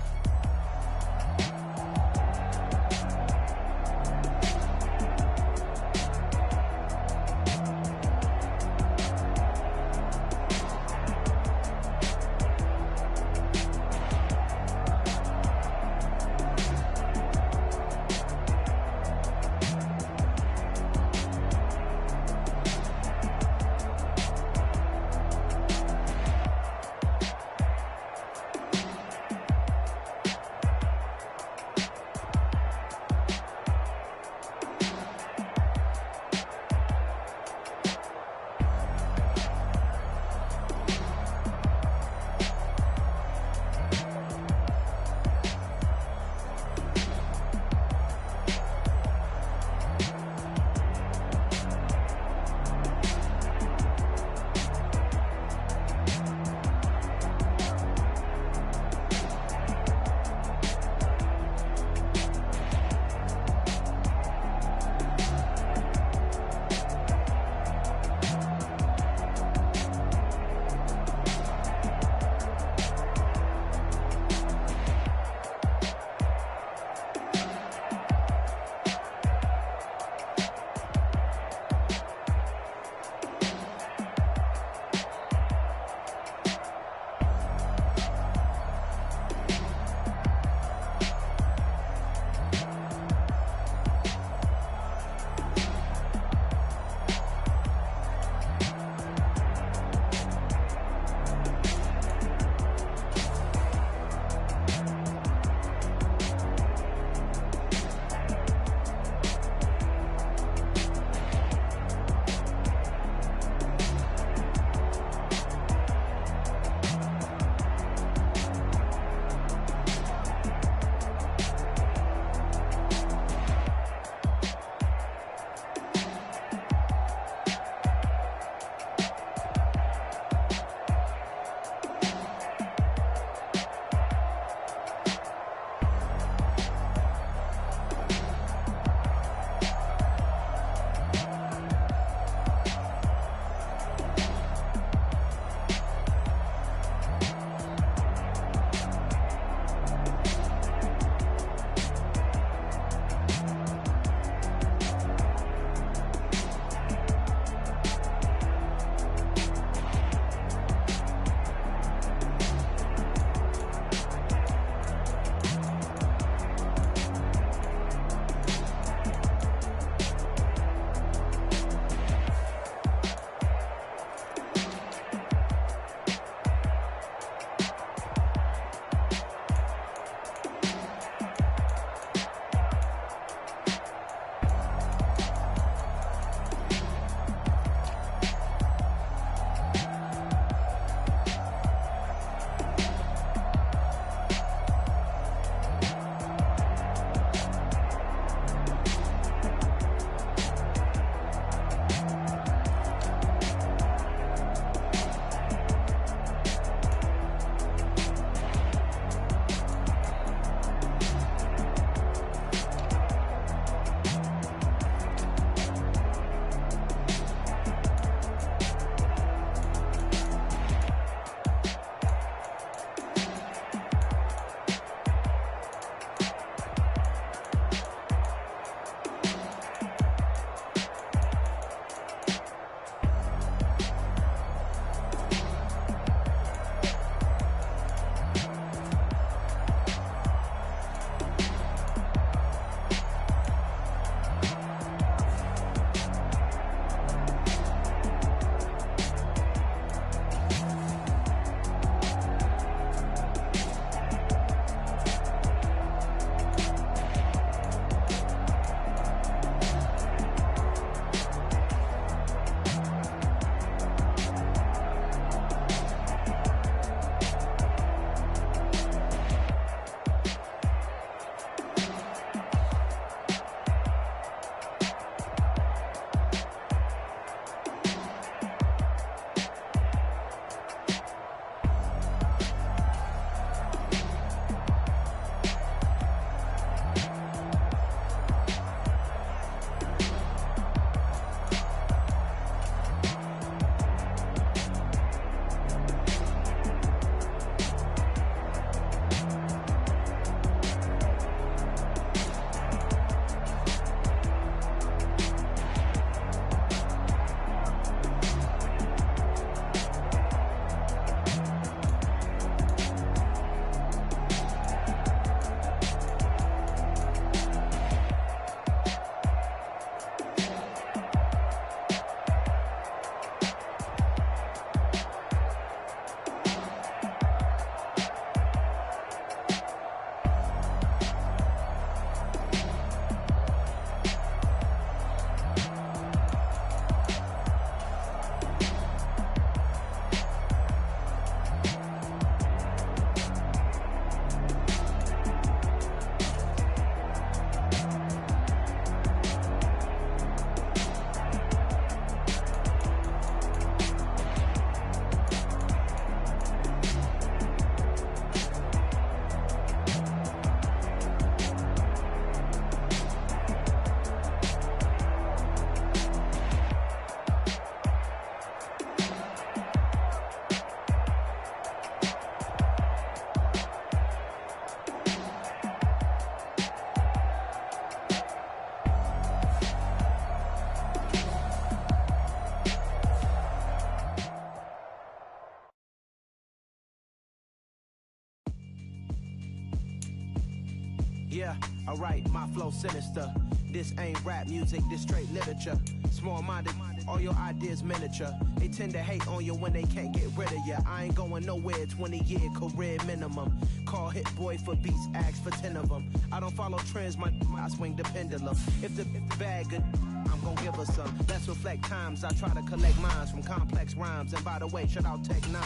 Yeah, alright, my flow sinister. This ain't rap music, this straight literature. Small-minded, all your ideas miniature. They tend to hate on you when they can't get rid of you. I ain't going nowhere, 20-year career minimum. Call Hit Boy for beats, ask for 10 of them. I don't follow trends, I swing the pendulum. If the bag good, I'm gon' give her some. Let's reflect times, I try to collect minds from complex rhymes. And by the way, shout out Tech 9.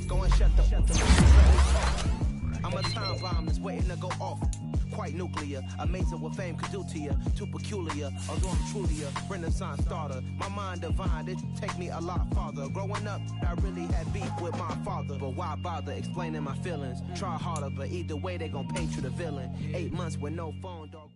Go and shut the I'm a time bomb that's waiting to go off. Quite nuclear, amazing what fame could do to you. Too peculiar, although I'm truly a renaissance starter. My mind divine, it take me a lot farther. Growing up, I really had beef with my father. But why bother explaining my feelings? Try harder, but either way they gon' paint you the villain. 8 months with no phone, dog.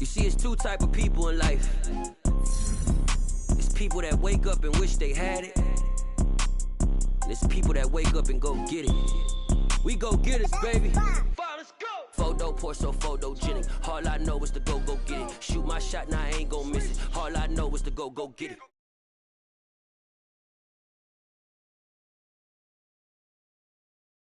You see, it's two type of people in life. It's people that wake up and wish they had it. And it's people that wake up and go get it. We go get it, baby. Let's go. Photo pour so photogenic. All I know is to go get it. Shoot my shot, now I ain't gon' miss it. All I know is to go get it.